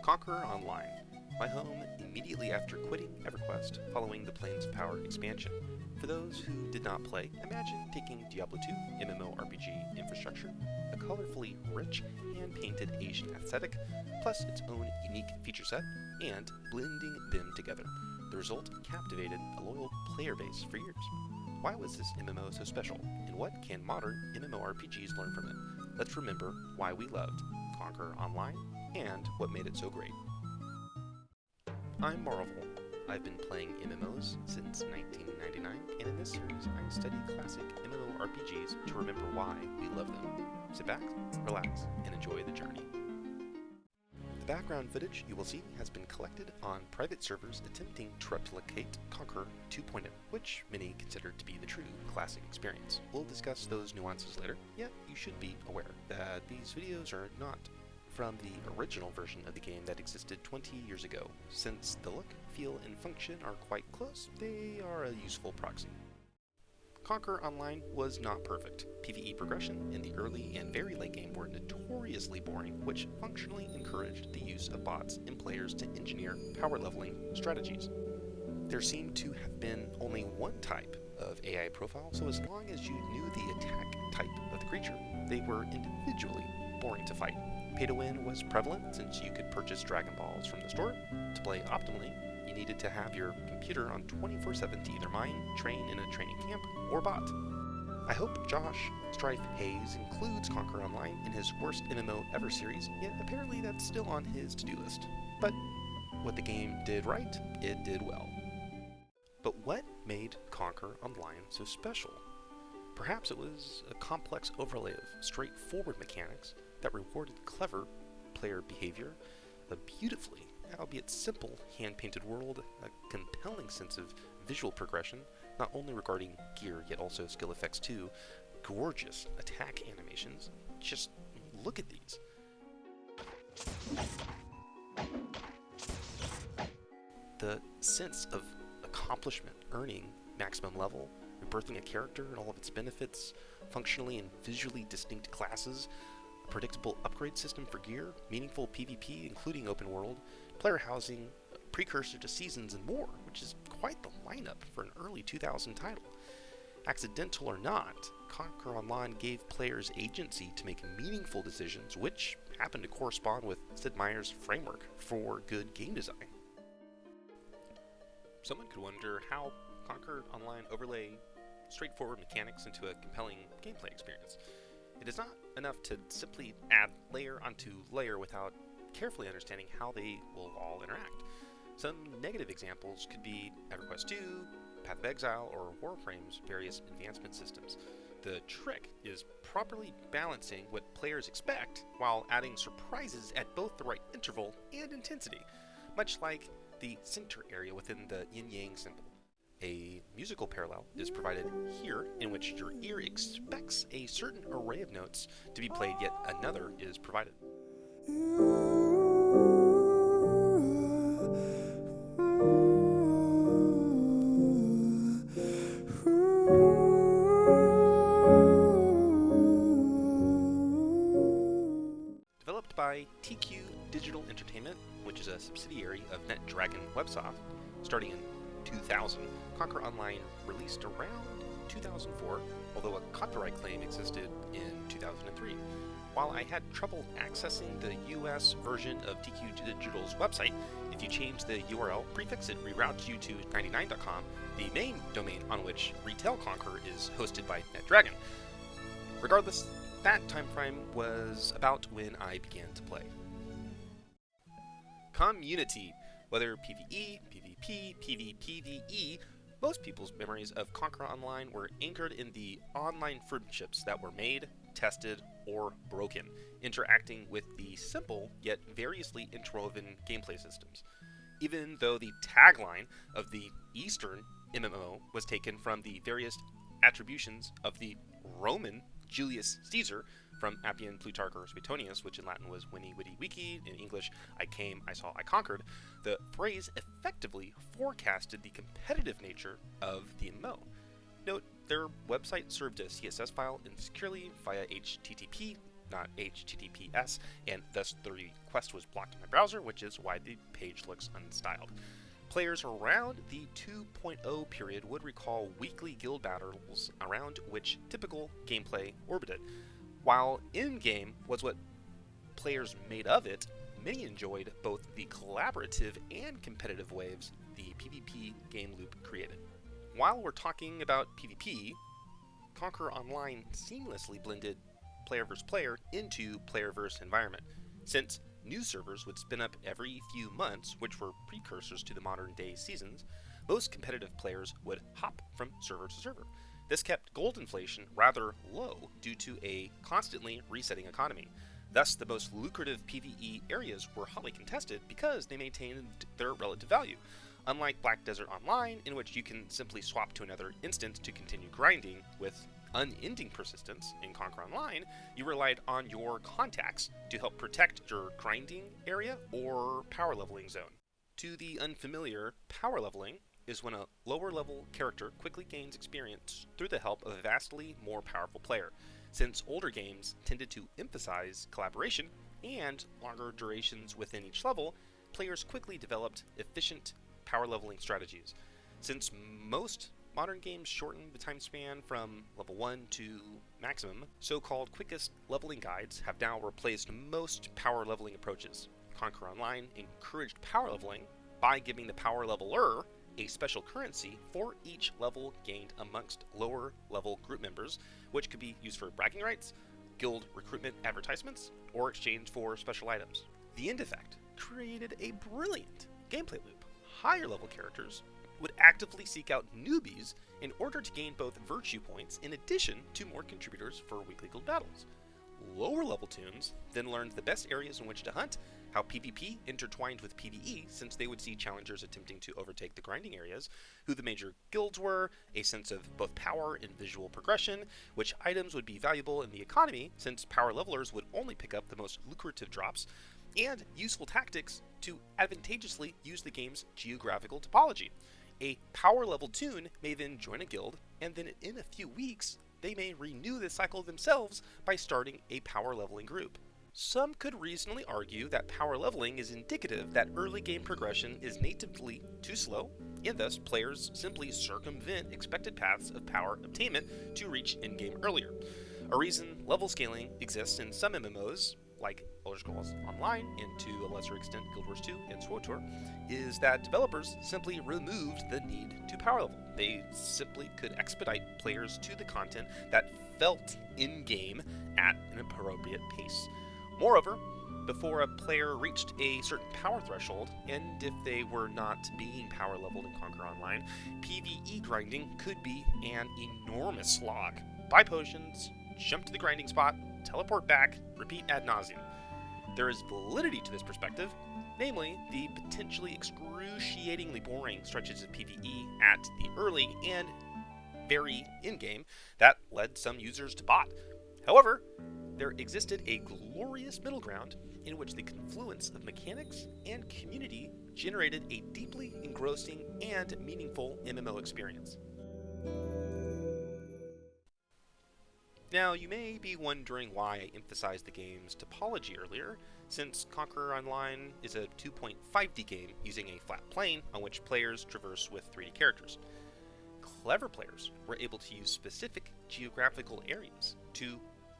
Conqueror Online, my home immediately after quitting EverQuest following the Planes of Power expansion. For those who did not play, imagine taking Diablo 2 MMORPG infrastructure, a colorfully rich, hand-painted Asian aesthetic, plus its own unique feature set, and blending them together. The result captivated a loyal player base for years. Why was this MMO so special, and what can modern MMORPGs learn from it? Let's remember why we loved Conqueror Online and what made it so great. I'm Marvel. I've been playing MMOs since 1999, and in this series I study classic MMORPGs to remember why we love them. Sit back, relax, and enjoy the journey. The background footage you will see has been collected on private servers attempting to replicate Conqueror 2.0, which many consider to be the true classic experience. We'll discuss those nuances later, yet you should be aware that these videos are not from the original version of the game that existed 20 years ago. Since the look, feel, and function are quite close, they are a useful proxy. Conqueror Online was not perfect. PvE progression in the early and very late game were notoriously boring, which functionally encouraged the use of bots and players to engineer power leveling strategies. There seemed to have been only one type of AI profile, so as long as you knew the attack type of the creature, they were individually boring to fight. Pay to win was prevalent since you could purchase Dragon Balls from the store. To play optimally, you needed to have your computer on 24/7 to either mine, train in a training camp, or bot. I hope Josh Strife Hayes includes Conqueror Online in his worst MMO ever series, yet apparently that's still on his to-do list. But what the game did right, it did well. But what made Conqueror Online so special? Perhaps it was a complex overlay of straightforward mechanics that rewarded clever player behavior, a beautifully, albeit simple, hand-painted world, a compelling sense of visual progression, not only regarding gear, yet also skill effects too, gorgeous attack animations. Just look at these. The sense of accomplishment, earning maximum level, rebirthing a character and all of its benefits, functionally and visually distinct classes, a predictable upgrade system for gear, meaningful PvP including open world, player housing, a precursor to seasons, and more, which is quite the lineup for an early 2000 title. Accidental or not, Conqueror Online gave players agency to make meaningful decisions, which happened to correspond with Sid Meier's framework for good game design. Someone could wonder how Conqueror Online overlay straightforward mechanics into a compelling gameplay experience. It is not enough to simply add layer onto layer without carefully understanding how they will all interact. Some negative examples could be EverQuest 2, Path of Exile, or Warframe's various advancement systems. The trick is properly balancing what players expect while adding surprises at both the right interval and intensity, much like the center area within the yin-yang symbol. A musical parallel is provided here in which your ear expects a certain array of notes to be played, yet another is provided. Developed by TQ Digital Entertainment, which is a subsidiary of NetDragon Websoft, starting in 2000, Conqueror Online released around 2004, although a copyright claim existed in 2003. While I had trouble accessing the US version of TQ Digital's website, if you change the URL prefix, it reroutes you to 99.com, the main domain on which Retail Conqueror is hosted by NetDragon. Regardless, that time frame was about when I began to play. Community. Whether PvE, PvP, PvPvE, most people's memories of Conqueror Online were anchored in the online friendships that were made, tested, or broken, interacting with the simple yet variously interwoven gameplay systems. Even though the tagline of the Eastern MMO was taken from the various attributions of the Roman Julius Caesar, from Appian, Plutarch, or Suetonius, which in Latin was Veni Vidi Vici, in English, I came, I saw, I conquered, the phrase effectively forecasted the competitive nature of the MMO. Note, their website served a CSS file and securely via HTTP not HTTPS, and thus the request was blocked in my browser, which is why the page looks unstyled. Players around the 2.0 period would recall weekly guild battles around which typical gameplay orbited. While in-game was what players made of it, many enjoyed both the collaborative and competitive waves the PvP game loop created. While we're talking about PvP, Conqueror Online seamlessly blended player versus player into player versus environment, since new servers would spin up every few months, which were precursors to the modern day seasons. Most competitive players would hop from server to server. This kept gold inflation rather low due to a constantly resetting economy. Thus, the most lucrative PvE areas were hotly contested because they maintained their relative value. Unlike Black Desert Online, in which you can simply swap to another instance to continue grinding with unending persistence, in Conquer Online, you relied on your contacts to help protect your grinding area or power leveling zone. To the unfamiliar, power leveling is when a lower level character quickly gains experience through the help of a vastly more powerful player. Since older games tended to emphasize collaboration and longer durations within each level, players quickly developed efficient power leveling strategies. Since most modern games shorten the time span from level 1 to maximum, so-called quickest leveling guides have now replaced most power leveling approaches. Conquer Online encouraged power leveling by giving the power leveler a special currency for each level gained amongst lower level group members, which could be used for bragging rights, guild recruitment advertisements, or exchange for special items. The end effect created a brilliant gameplay loop. Higher level characters would actively seek out newbies in order to gain both virtue points in addition to more contributors for weekly guild battles. Lower level toons then learned the best areas in which to hunt, how PvP intertwined with PvE since they would see challengers attempting to overtake the grinding areas, who the major guilds were, a sense of both power and visual progression, which items would be valuable in the economy since power levelers would only pick up the most lucrative drops, and useful tactics to advantageously use the game's geographical topology. A power level toon may then join a guild, and then in a few weeks, they may renew the cycle themselves by starting a power leveling group. Some could reasonably argue that power leveling is indicative that early game progression is natively too slow, and thus players simply circumvent expected paths of power obtainment to reach endgame earlier. A reason level scaling exists in some MMOs, like Elder Scrolls Online, and to a lesser extent Guild Wars 2 and SWTOR, is that developers simply removed the need to power level. They simply could expedite players to the content that felt in-game at an appropriate pace. Moreover, before a player reached a certain power threshold, and if they were not being power leveled in Conquer Online, PvE grinding could be an enormous slog. Buy potions, jump to the grinding spot, teleport back, repeat ad nauseum. There is validity to this perspective, namely the potentially excruciatingly boring stretches of PvE at the early and very in-game that led some users to bot. However, there existed a glorious middle ground in which the confluence of mechanics and community generated a deeply engrossing and meaningful MMO experience. Now, you may be wondering why I emphasized the game's topology earlier, since Conqueror Online is a 2.5D game using a flat plane on which players traverse with 3D characters. Clever players were able to use specific geographical areas to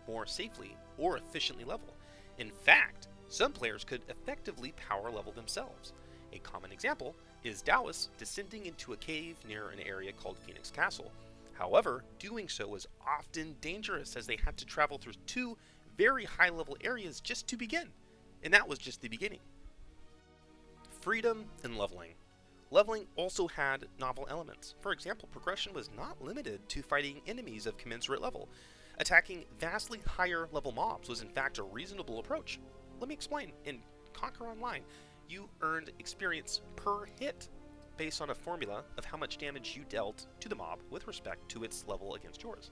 more safely or efficiently level. In fact, some players could effectively power level themselves. A common example is Dallas descending into a cave near an area called Phoenix Castle. However, doing so was often dangerous as they had to travel through two very high-level areas just to begin, and that was just the beginning. Freedom and leveling. Leveling also had novel elements. For example, progression was not limited to fighting enemies of commensurate level. Attacking vastly higher level mobs was in fact a reasonable approach. Let me explain. In Conquer Online, you earned experience per hit based on a formula of how much damage you dealt to the mob with respect to its level against yours.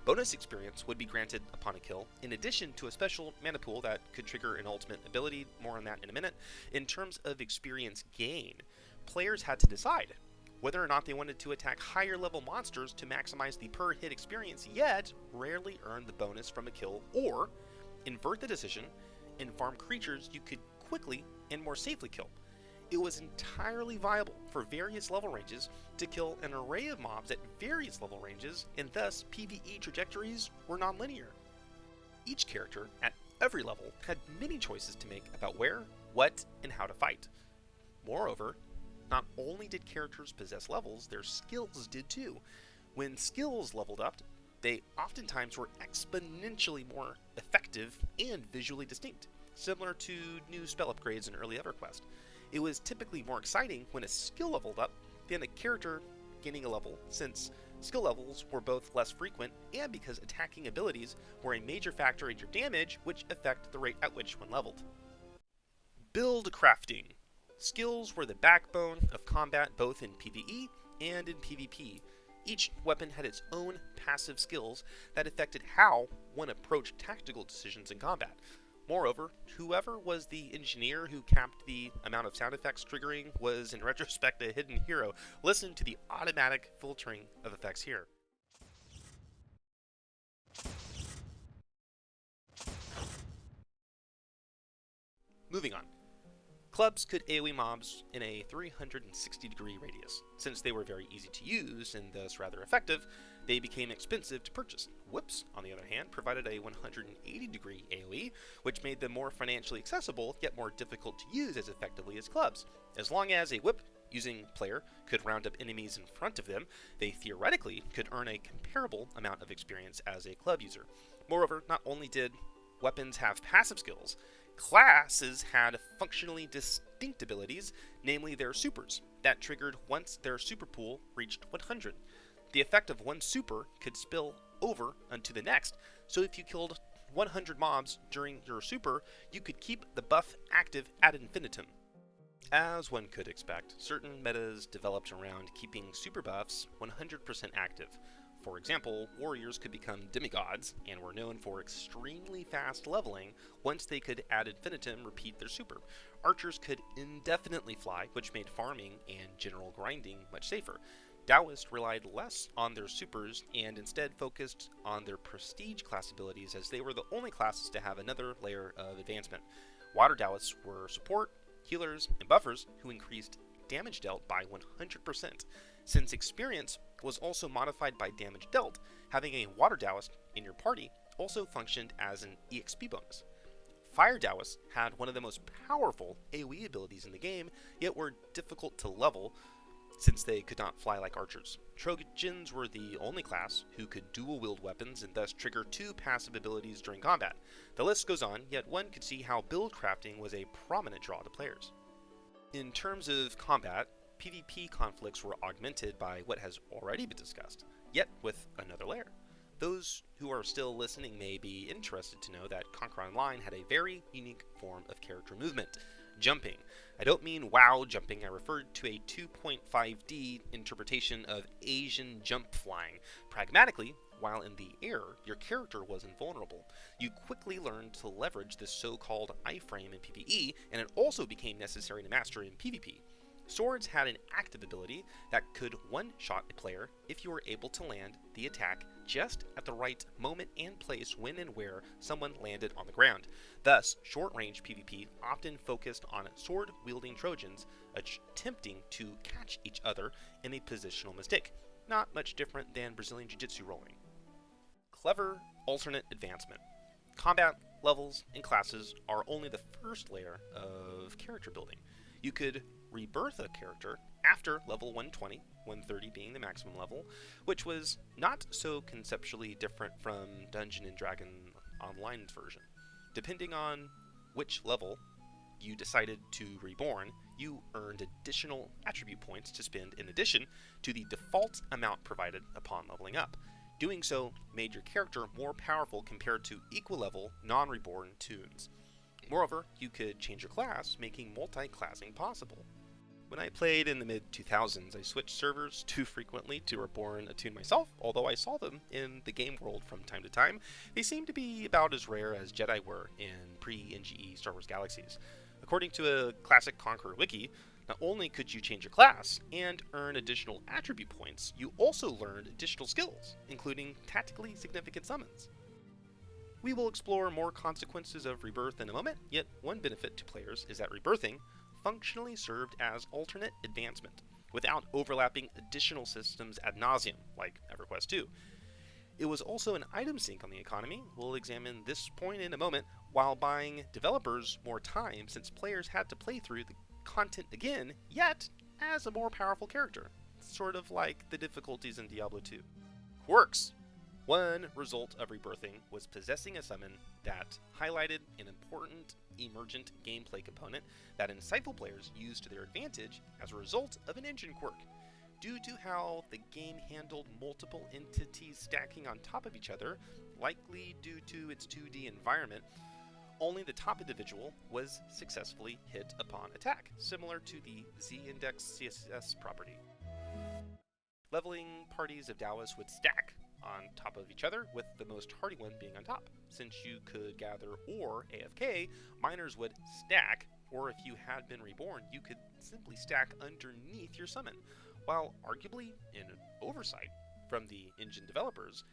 Bonus experience would be granted upon a kill, in addition to a special mana pool that could trigger an ultimate ability, more on that in a minute. In terms of experience gain, players had to decide whether or not they wanted to attack higher level monsters to maximize the per hit experience, yet rarely earn the bonus from a kill, or invert the decision, and farm creatures you could quickly and more safely kill. It was entirely viable for various level ranges to kill an array of mobs at various level ranges, and thus PvE trajectories were non-linear. Each character at every level had many choices to make about where, what, and how to fight. Moreover, not only did characters possess levels, their skills did too. When skills leveled up, they oftentimes were exponentially more effective and visually distinct, similar to new spell upgrades in early EverQuest. It was typically more exciting when a skill leveled up than a character gaining a level, since skill levels were both less frequent and because attacking abilities were a major factor in your damage, which affect the rate at which one leveled. Build crafting. Skills were the backbone of combat both in PvE and in PvP. Each weapon had its own passive skills that affected how one approached tactical decisions in combat. Moreover, whoever was the engineer who capped the amount of sound effects triggering was in retrospect a hidden hero. Listen to the automatic filtering of effects here. Moving on. Clubs could AoE mobs in a 360-degree radius. Since they were very easy to use and thus rather effective, they became expensive to purchase. Whips, on the other hand, provided a 180-degree AoE, which made them more financially accessible, yet more difficult to use as effectively as clubs. As long as a whip-using player could round up enemies in front of them, they theoretically could earn a comparable amount of experience as a club user. Moreover, not only did weapons have passive skills, classes had functionally distinct abilities, namely their supers, that triggered once their super pool reached 100. The effect of one super could spill over onto the next, so if you killed 100 mobs during your super, you could keep the buff active ad infinitum. As one could expect, certain metas developed around keeping super buffs 100% active. For example, warriors could become demigods and were known for extremely fast leveling once they could ad infinitum repeat their super. Archers could indefinitely fly, which made farming and general grinding much safer. Taoists relied less on their supers and instead focused on their prestige class abilities, as they were the only classes to have another layer of advancement. Water Taoists were support, healers, and buffers who increased damage dealt by 100%. Since experience was also modified by damage dealt, having a Water Taoist in your party also functioned as an EXP bonus. Fire Taoists had one of the most powerful AoE abilities in the game, yet were difficult to level since they could not fly like archers. Trojans were the only class who could dual-wield weapons and thus trigger two passive abilities during combat. The list goes on, yet one could see how build crafting was a prominent draw to players. In terms of combat, PvP conflicts were augmented by what has already been discussed, yet with another layer. Those who are still listening may be interested to know that Conqueror Online had a very unique form of character movement, jumping. I don't mean WoW jumping, I referred to a 2.5D interpretation of Asian jump flying. Pragmatically, while in the air, your character was invulnerable. You quickly learned to leverage this so-called iframe in PvE, and it also became necessary to master in PvP. Swords had an active ability that could one-shot a player if you were able to land the attack just at the right moment and place when and where someone landed on the ground. Thus, short-range PvP often focused on sword-wielding Trojans attempting to catch each other in a positional mistake. Not much different than Brazilian Jiu-Jitsu rolling. Clever alternate advancement. Combat levels and classes are only the first layer of character building. You could rebirth a character after level 120, 130 being the maximum level, which was not so conceptually different from Dungeon & Dragon Online's version. Depending on which level you decided to reborn, you earned additional attribute points to spend in addition to the default amount provided upon leveling up. Doing so made your character more powerful compared to equal-level, non-reborn toons. Moreover, you could change your class, making multi-classing possible. When I played in the mid-2000s, I switched servers too frequently to reborn a toon myself, although I saw them in the game world from time to time. They seem to be about as rare as Jedi were in pre-NGE Star Wars Galaxies. According to a classic Conqueror wiki, not only could you change your class and earn additional attribute points, you also learned additional skills, including tactically significant summons. We will explore more consequences of rebirth in a moment, yet one benefit to players is that rebirthing functionally served as alternate advancement, without overlapping additional systems ad nauseum, like EverQuest 2. It was also an item sink on the economy. We'll examine this point in a moment, while buying developers more time since players had to play through the content again, yet as a more powerful character, sort of like the difficulties in Diablo 2. Quirks! One result of rebirthing was possessing a summon that highlighted an important emergent gameplay component that insightful players used to their advantage as a result of an engine quirk. Due to how the game handled multiple entities stacking on top of each other, likely due to its 2D environment, only the top individual was successfully hit upon attack, similar to the Z-index CSS property. Leveling parties of Taoists would stack on top of each other, with the most hardy one being on top. Since you could gather or AFK, miners would stack, or if you had been reborn, you could simply stack underneath your summon. While arguably an oversight from the engine developers,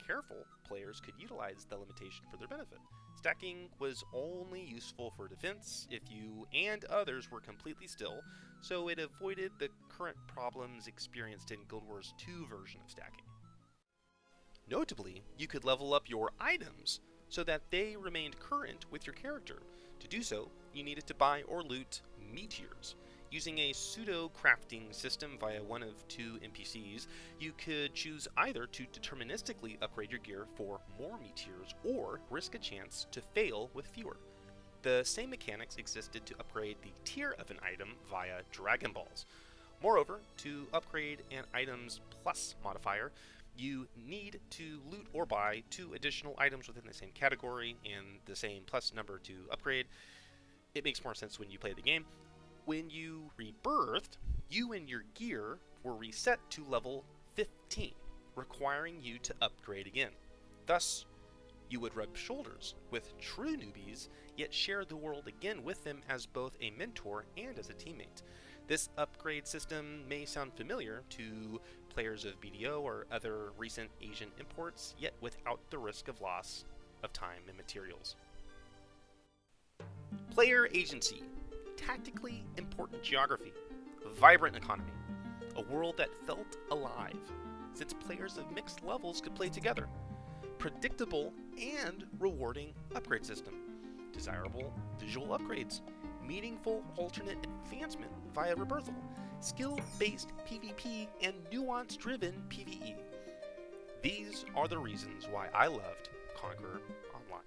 careful players could utilize the limitation for their benefit. Stacking was only useful for defense if you and others were completely still, so it avoided the current problems experienced in Guild Wars 2 version of stacking. Notably, you could level up your items so that they remained current with your character. To do so, you needed to buy or loot meteors. Using a pseudo-crafting system via one of two NPCs, you could choose either to deterministically upgrade your gear for more meteors or risk a chance to fail with fewer. The same mechanics existed to upgrade the tier of an item via Dragon Balls. Moreover, to upgrade an item's plus modifier, you need to loot or buy 2 additional items within the same category and the same plus number to upgrade. It makes more sense when you play the game. When you rebirthed, you and your gear were reset to level 15, requiring you to upgrade again. Thus, you would rub shoulders with true newbies, yet share the world again with them as both a mentor and as a teammate. This upgrade system may sound familiar to players of BDO or other recent Asian imports, yet without the risk of loss of time and materials. Player agency, tactically important geography, vibrant economy, a world that felt alive, since players of mixed levels could play together, predictable and rewarding upgrade system, desirable visual upgrades, meaningful alternate advancement via rebirthal, skill-based PvP, and nuance-driven PvE. These are the reasons why I loved Conqueror Online.